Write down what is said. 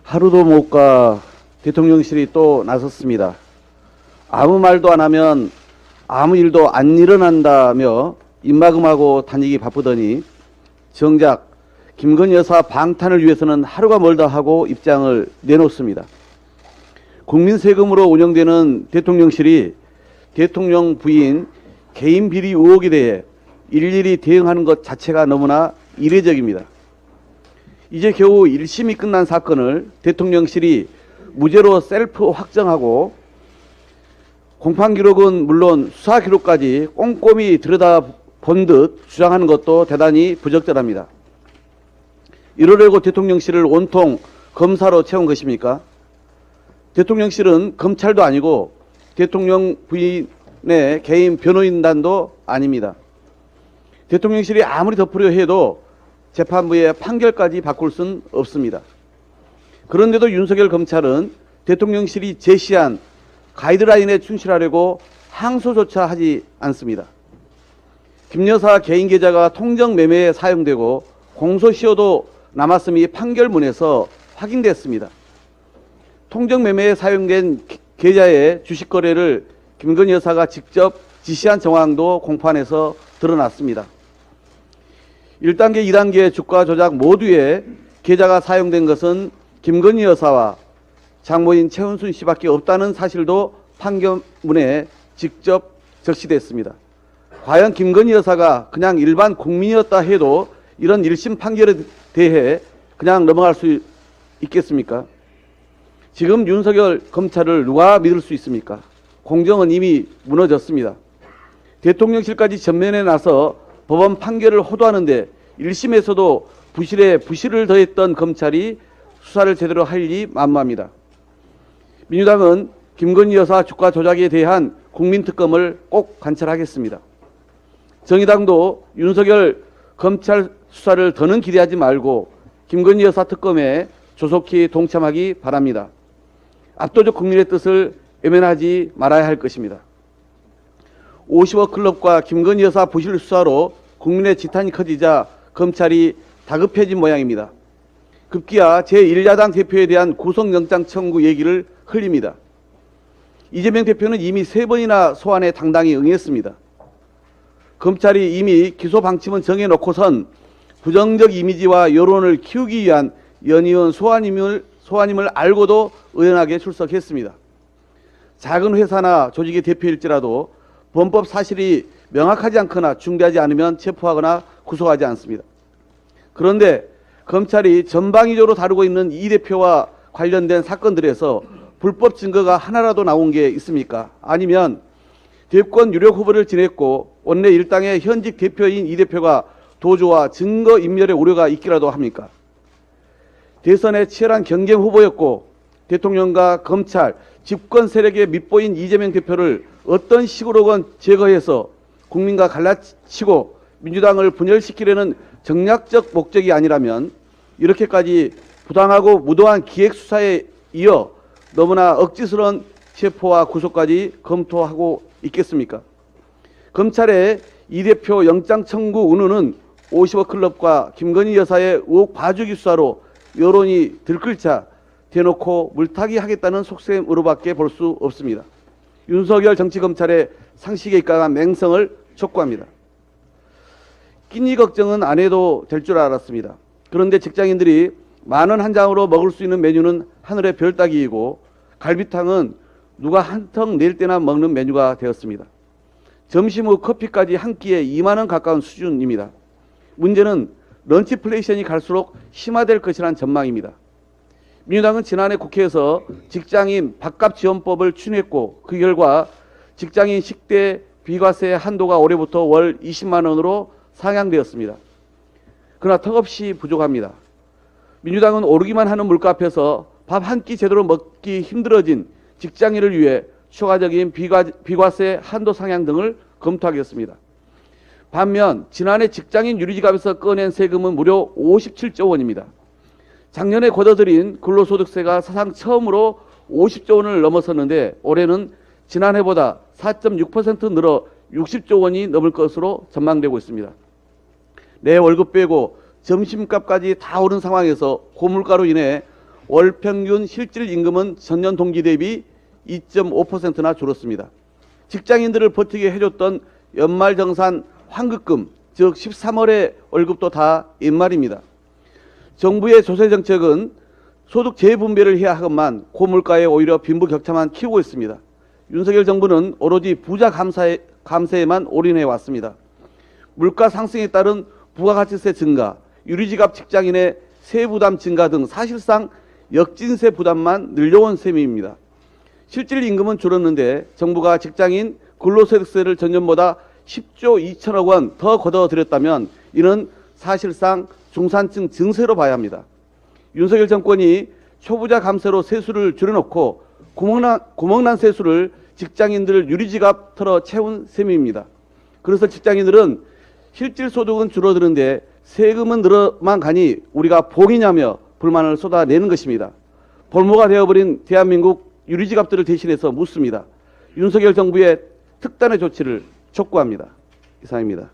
하루도 못 가 대통령실이 또 나섰습니다. 아무 말도 안 하면 아무 일도 안 일어난다며 입막음하고 다니기 바쁘더니 정작 김건희 여사 방탄을 위해서는 하루가 멀다 하고 입장을 내놓습니다. 국민 세금으로 운영되는 대통령실이 대통령 부인 개인 비리 의혹에 대해 일일이 대응하는 것 자체가 너무나 이례적입니다. 이제 겨우 1심이 끝난 사건을 대통령실이 무죄로 셀프 확정하고 공판 기록은 물론 수사 기록까지 꼼꼼히 들여다본 듯 주장하는 것도 대단히 부적절합니다. 이러려고 대통령실을 온통 검사로 채운 것입니까? 대통령실은 검찰도 아니고 대통령 부인의 개인 변호인단도 아닙니다. 대통령실이 아무리 덮으려 해도 재판부의 판결까지 바꿀 수는 없습니다. 그런데도 윤석열 검찰은 대통령실이 제시한 가이드라인에 충실하려고 항소조차 하지 않습니다. 김 여사 개인 계좌가 통정 매매에 사용되고 공소시효도 남았음이 판결문에서 확인됐습니다. 통정 매매에 사용된 계좌의 주식 거래를 김건희 여사가 직접 지시한 정황도 공판에서 드러났습니다. 1단계, 2단계 주가 조작 모두에 계좌가 사용된 것은 김건희 여사와 장모인 최은순 씨밖에 없다는 사실도 판결문에 직접 적시됐습니다. 과연 김건희 여사가 그냥 일반 국민이었다 해도 이런 1심 판결에 대해 그냥 넘어갈 수 있겠습니까? 지금 윤석열 검찰을 누가 믿을 수 있습니까? 공정은 이미 무너졌습니다. 대통령실까지 전면에 나서 법원 판결을 호도하는데 1심에서도 부실에 부실을 더했던 검찰이 수사를 제대로 할 일이 만무합니다. 민주당은 김건희 여사 주가 조작에 대한 국민특검을 꼭 관철하겠습니다. 정의당도 윤석열 검찰 수사를 더는 기대하지 말고 김건희 여사 특검에 조속히 동참하기 바랍니다. 압도적 국민의 뜻을 외면하지 말아야 할 것입니다. 50억 클럽과 김건희 여사 부실 수사로 국민의 지탄이 커지자 검찰이 다급해진 모양입니다. 급기야 제1야당 대표에 대한 구속영장 청구 얘기를 흘립니다. 이재명 대표는 이미 3번이나 소환에 당당히 응했습니다. 검찰이 이미 기소 방침은 정해놓고선 부정적 이미지와 여론을 키우기 위한 연이은 소환임을 알고도 의연하게 출석했습니다. 작은 회사나 조직의 대표일지라도 범법 사실이 명확하지 않거나 중대하지 않으면 체포하거나 구속하지 않습니다. 그런데 검찰이 전방위적으로 다루고 있는 이 대표와 관련된 사건들에서 불법 증거가 하나라도 나온 게 있습니까? 아니면 대권 유력 후보를 지냈고 원내 일당의 현직 대표인 이 대표가 도주와 증거인멸의 우려가 있기라도 합니까? 대선에 치열한 경쟁 후보였고 대통령과 검찰, 집권 세력에 밑보인 이재명 대표를 어떤 식으로건 제거해서 국민과 갈라치고 민주당을 분열시키려는 정략적 목적이 아니라면 이렇게까지 부당하고 무도한 기획수사에 이어 너무나 억지스러운 체포와 구속까지 검토하고 있겠습니까? 검찰의 이 대표 영장 청구 운운은 50억 클럽과 김건희 여사의 의혹 봐주기 수사로 여론이 들끓자 대놓고 물타기 하겠다는 속셈으로밖에 볼 수 없습니다. 윤석열 정치검찰의 상식에 입각한 맹성을 촉구합니다. 끼니 걱정은 안 해도 될 줄 알았습니다. 그런데 직장인들이 만원 한 장으로 먹을 수 있는 메뉴는 하늘의 별 따기이고 갈비탕은 누가 한턱 낼 때나 먹는 메뉴가 되었습니다. 점심 후 커피까지 한 끼에 2만 원 가까운 수준입니다. 문제는 런치플레이션이 갈수록 심화될 것이라는 전망입니다. 민주당은 지난해 국회에서 직장인 밥값 지원법을 추진했고 그 결과 직장인 식대 비과세 한도가 올해부터 월 20만 원으로 상향되었습니다. 그러나 턱없이 부족합니다. 민주당은 오르기만 하는 물가 앞에서 밥 한 끼 제대로 먹기 힘들어진 직장인을 위해 추가적인 비과세 한도 상향 등을 검토하겠습니다. 반면 지난해 직장인 유리지갑에서 꺼낸 세금은 무려 57조 원입니다. 작년에 걷어들인 근로소득세가 사상 처음으로 50조 원을 넘어섰는데 올해는 지난해보다 4.6% 늘어 60조 원이 넘을 것으로 전망되고 있습니다. 내 월급 빼고 점심값까지 다 오른 상황에서 고물가로 인해 월 평균 실질 임금은 전년 동기 대비 2.5%나 줄었습니다. 직장인들을 버티게 해줬던 연말정산 환급금, 즉 13월의 월급도 다 옛말입니다. 정부의 조세정책은 소득 재분배를 해야 하건만 고물가에 오히려 빈부격차만 키우고 있습니다. 윤석열 정부는 오로지 부자 감세에만 올인해 왔습니다. 물가 상승에 따른 부가가치세 증가, 유리지갑 직장인의 세부담 증가 등 사실상 역진세 부담만 늘려온 셈입니다. 실질 임금은 줄었는데 정부가 직장인 근로소득세를 전년보다 10조 2천억 원 더 걷어들였다면 이는 사실상 중산층 증세로 봐야 합니다. 윤석열 정권이 초부자 감세로 세수를 줄여놓고 구멍난 세수를 직장인들 유리지갑 털어 채운 셈입니다. 그래서 직장인들은 실질 소득은 줄어드는데 세금은 늘어만 가니 우리가 복이냐며 불만을 쏟아내는 것입니다. 볼모가 되어버린 대한민국 유리지갑들을 대신해서 묻습니다. 윤석열 정부의 특단의 조치를 촉구합니다. 이상입니다.